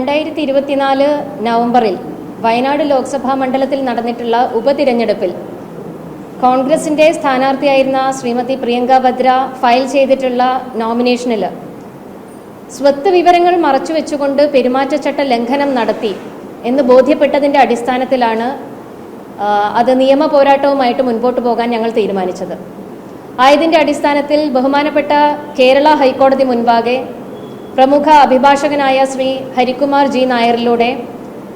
2024 നവംബറിൽ വയനാട് ലോക്സഭാ മണ്ഡലത്തിൽ നടന്നിട്ടുള്ള ഉപതിരഞ്ഞെടുപ്പിൽ കോൺഗ്രസിന്റെ സ്ഥാനാർത്ഥിയായിരുന്ന ശ്രീമതി പ്രിയങ്ക വദ്ര ഫയൽ ചെയ്തിട്ടുള്ള നോമിനേഷനിൽ സ്വത്ത് വിവരങ്ങൾ മറച്ചുവെച്ചുകൊണ്ട് പെരുമാറ്റച്ചട്ട ലംഘനം നടത്തി എന്ന് ബോധ്യപ്പെട്ടതിൻ്റെ അടിസ്ഥാനത്തിലാണ് അത് നിയമ പോരാട്ടവുമായിട്ട് മുൻപോട്ട് പോകാൻ ഞങ്ങൾ തീരുമാനിച്ചത്. ആയതിൻ്റെ അടിസ്ഥാനത്തിൽ ബഹുമാനപ്പെട്ട കേരള ഹൈക്കോടതി മുൻപാകെ പ്രമുഖ അഭിഭാഷകനായ ശ്രീ ഹരികുമാർ ജി നായരിലൂടെ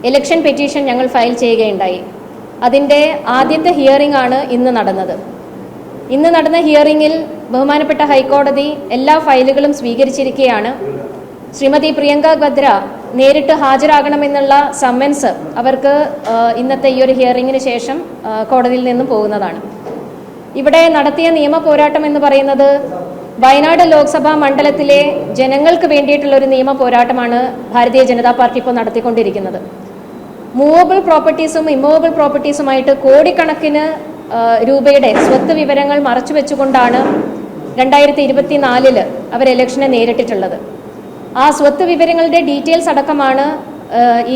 ഇലക്ഷൻ പെറ്റീഷൻ ഞങ്ങൾ ഫയൽ ചെയ്യുകയുണ്ടായി. അതിൻ്റെ ആദ്യത്തെ ഹിയറിംഗ് ആണ് ഇന്ന് നടന്നത്. ഇന്ന് നടന്ന ഹിയറിംഗിൽ ബഹുമാനപ്പെട്ട ഹൈക്കോടതി എല്ലാ ഫയലുകളും സ്വീകരിച്ചിരിക്കുകയാണ്. ശ്രീമതി പ്രിയങ്ക വദ്ര നേരിട്ട് ഹാജരാകണമെന്നുള്ള സമ്മൻസ് അവർക്ക് ഇന്നത്തെ ഈ ഒരു ഹിയറിംഗിന് ശേഷം കോടതിയിൽ നിന്നും പോകുന്നതാണ്. ഇവിടെ നടത്തിയ നിയമ പോരാട്ടം എന്ന് പറയുന്നത് വയനാട് ലോക്സഭാ മണ്ഡലത്തിലെ ജനങ്ങൾക്ക് വേണ്ടിയിട്ടുള്ള ഒരു നിയമ പോരാട്ടമാണ് ഭാരതീയ ജനതാ പാർട്ടി ഇപ്പോൾ നടത്തിക്കൊണ്ടിരിക്കുന്നത്. മൂവബിൾ പ്രോപ്പർട്ടീസും ഇമ്മൂവബിൾ പ്രോപ്പർട്ടീസുമായിട്ട് കോടിക്കണക്കിന് രൂപയുടെ സ്വത്ത് വിവരങ്ങൾ മറച്ചു വെച്ചുകൊണ്ടാണ് 2024 അവർ ഇലക്ഷനെ നേരിട്ടിട്ടുള്ളത്. ആ സ്വത്ത് വിവരങ്ങളുടെ ഡീറ്റെയിൽസ് അടക്കമാണ്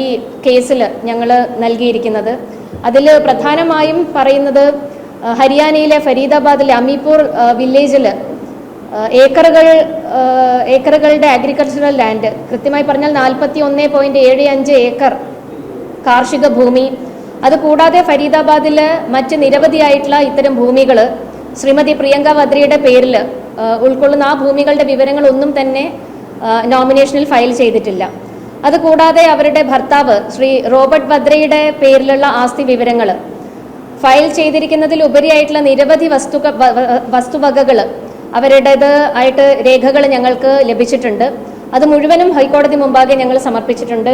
ഈ കേസിൽ ഞങ്ങൾ നൽകിയിരിക്കുന്നത്. അതിൽ പ്രധാനമായും പറയുന്നത് ഹരിയാനയിലെ ഫരീദാബാദിലെ അമീപൂർ വില്ലേജിൽ ഏക്കറുകളുടെ അഗ്രികൾച്ചറൽ ലാൻഡ്, കൃത്യമായി പറഞ്ഞാൽ 41.75 ഏക്കർ കാർഷിക ഭൂമി, അതുകൂടാതെ ഫരീദാബാദിൽ മറ്റ് നിരവധിയായിട്ടുള്ള ഇത്തരം ഭൂമികൾ ശ്രീമതി പ്രിയങ്ക വദ്രയുടെ പേരിൽ ഉൾക്കൊള്ളുന്ന ആ ഭൂമികളുടെ വിവരങ്ങളൊന്നും തന്നെ നോമിനേഷനിൽ ഫയൽ ചെയ്തിട്ടില്ല. അതുകൂടാതെ അവരുടെ ഭർത്താവ് ശ്രീ റോബർട്ട് വദ്രയുടെ പേരിലുള്ള ആസ്തി വിവരങ്ങൾ ഫയൽ ചെയ്തിരിക്കുന്നതിൽ ഉപരിയായിട്ടുള്ള നിരവധി വസ്തുവകകൾ അവരുടേത് ആയിട്ട് രേഖകൾ ഞങ്ങൾക്ക് ലഭിച്ചിട്ടുണ്ട്. അത് മുഴുവനും ഹൈക്കോടതി മുമ്പാകെ ഞങ്ങൾ സമർപ്പിച്ചിട്ടുണ്ട്.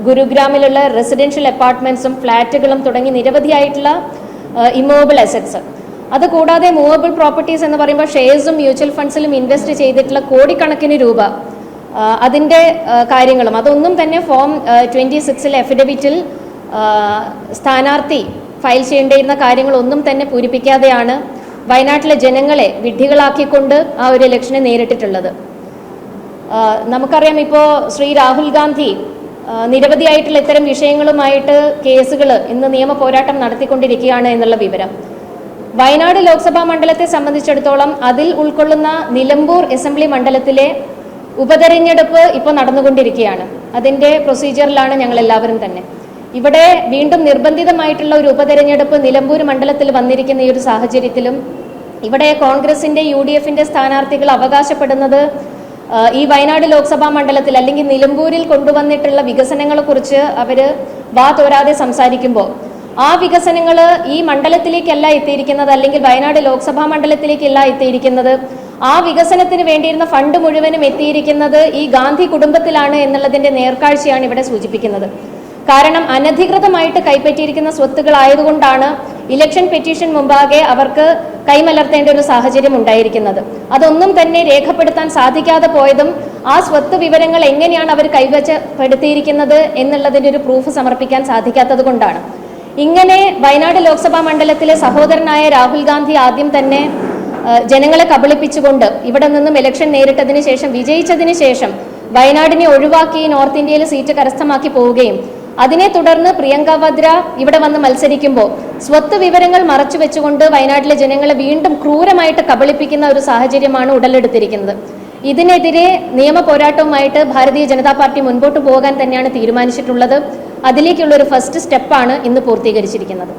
ഗുരുഗ്രാമിലുള്ള റെസിഡൻഷ്യൽ അപ്പാർട്ട്മെന്റ്സും ഫ്ലാറ്റുകളും തുടങ്ങി നിരവധിയായിട്ടുള്ള ഇമ്മൂവബിൾ അസറ്റ്സ്, അതുകൂടാതെ മൂവബിൾ പ്രോപ്പർട്ടീസ് എന്ന് പറയുമ്പോൾ ഷെയർസും മ്യൂച്വൽ ഫണ്ട്സിലും ഇൻവെസ്റ്റ് ചെയ്തിട്ടുള്ള കോടിക്കണക്കിന് രൂപ അതിൻ്റെ കാര്യങ്ങളും അതൊന്നും തന്നെ ഫോം 26 എഫിഡവിറ്റിൽ സ്ഥാനാർത്ഥി ഫയൽ ചെയ്യേണ്ടിയിരുന്ന കാര്യങ്ങളൊന്നും തന്നെ പൂരിപ്പിക്കാതെയാണ് വയനാട്ടിലെ ജനങ്ങളെ വിഡ്ഢികളാക്കിക്കൊണ്ട് ആ ഒരു ഇലക്ഷനെ നേരിട്ടിട്ടുള്ളത്. നമുക്കറിയാം, ഇപ്പോൾ ശ്രീ രാഹുൽ ഗാന്ധി നിരവധിയായിട്ടുള്ള ഇത്തരം വിഷയങ്ങളുമായിട്ട് കേസുകൾ ഇന്ന് നിയമ പോരാട്ടം നടത്തിക്കൊണ്ടിരിക്കുകയാണ് എന്നുള്ള വിവരം. വയനാട് ലോക്സഭാ മണ്ഡലത്തെ സംബന്ധിച്ചിടത്തോളം അതിൽ ഉൾക്കൊള്ളുന്ന നിലമ്പൂർ അസംബ്ലി മണ്ഡലത്തിലെ ഉപതെരഞ്ഞെടുപ്പ് ഇപ്പോൾ നടന്നുകൊണ്ടിരിക്കുകയാണ്. അതിൻ്റെ പ്രൊസീജിയറിലാണ് ഞങ്ങൾ എല്ലാവരും തന്നെ. ഇവിടെ വീണ്ടും നിർബന്ധിതമായിട്ടുള്ള ഒരു ഉപതെരഞ്ഞെടുപ്പ് നിലമ്പൂർ മണ്ഡലത്തിൽ വന്നിരിക്കുന്ന ഈ ഒരു സാഹചര്യത്തിലും ഇവിടെ കോൺഗ്രസിന്റെ UDFന്റെ സ്ഥാനാർത്ഥികൾ അവകാശപ്പെടുന്നത് ഈ വയനാട് ലോക്സഭാ മണ്ഡലത്തിൽ അല്ലെങ്കിൽ നിലമ്പൂരിൽ കൊണ്ടുവന്നിട്ടുള്ള വികസനങ്ങളെ കുറിച്ച് അവര് വാ തോരാതെ സംസാരിക്കുമ്പോൾ ആ വികസനങ്ങൾ ഈ മണ്ഡലത്തിലേക്കല്ല എത്തിയിരിക്കുന്നത്, അല്ലെങ്കിൽ വയനാട് ലോക്സഭാ മണ്ഡലത്തിലേക്കല്ല എത്തിയിരിക്കുന്നത്. ആ വികസനത്തിന് വേണ്ടിയിരുന്ന ഫണ്ട് മുഴുവനും എത്തിയിരിക്കുന്നത് ഈ ഗാന്ധി കുടുംബത്തിലാണ് എന്നുള്ളതിന്റെ നേർക്കാഴ്ചയാണ് ഇവിടെ സൂചിപ്പിക്കുന്നത്. കാരണം അനധികൃതമായിട്ട് കൈപ്പറ്റിയിരിക്കുന്ന സ്വത്തുകളായതുകൊണ്ടാണ് ഇലക്ഷൻ പെറ്റീഷൻ മുമ്പാകെ അവർക്ക് കൈമലർത്തേണ്ട ഒരു സാഹചര്യം ഉണ്ടായിരിക്കുന്നത്. അതൊന്നും തന്നെ രേഖപ്പെടുത്താൻ സാധിക്കാതെ പോയതും ആ സ്വത്ത് വിവരങ്ങൾ എങ്ങനെയാണ് അവർ കൈവശപ്പെടുത്തിയിരിക്കുന്നത് എന്നുള്ളതിൻ്റെ ഒരു പ്രൂഫ് സമർപ്പിക്കാൻ സാധിക്കാത്തത് കൊണ്ടാണ്. ഇങ്ങനെ വയനാട് ലോക്സഭാ മണ്ഡലത്തിലെ സഹോദരനായ രാഹുൽ ഗാന്ധി ആദ്യം തന്നെ ജനങ്ങളെ കബളിപ്പിച്ചുകൊണ്ട് ഇവിടെ നിന്നും ഇലക്ഷൻ നേരിട്ടതിന് ശേഷം വിജയിച്ചതിന് ശേഷം വയനാടിനെ ഒഴിവാക്കി നോർത്ത് ഇന്ത്യയിൽ സീറ്റ് കരസ്ഥമാക്കി പോവുകയും അതിനെ തുടർന്ന് പ്രിയങ്ക വദ്ര ഇവിടെ വന്ന് മത്സരിക്കുമ്പോൾ സ്വത്ത് വിവരങ്ങൾ മറച്ചു വെച്ചുകൊണ്ട് വയനാട്ടിലെ ജനങ്ങളെ വീണ്ടും ക്രൂരമായിട്ട് കബളിപ്പിക്കുന്ന ഒരു സാഹചര്യമാണ് ഉടലെടുത്തിരിക്കുന്നത്. ഇതിനെതിരെ നിയമ പോരാട്ടവുമായിട്ട് ഭാരതീയ ജനതാ പാർട്ടി മുൻപോട്ട് പോകാൻ തന്നെയാണ് തീരുമാനിച്ചിട്ടുള്ളത്. അതിലേക്കുള്ള ഒരു ഫസ്റ്റ് സ്റ്റെപ്പാണ് ഇന്ന് പൂർത്തീകരിച്ചിരിക്കുന്നത്.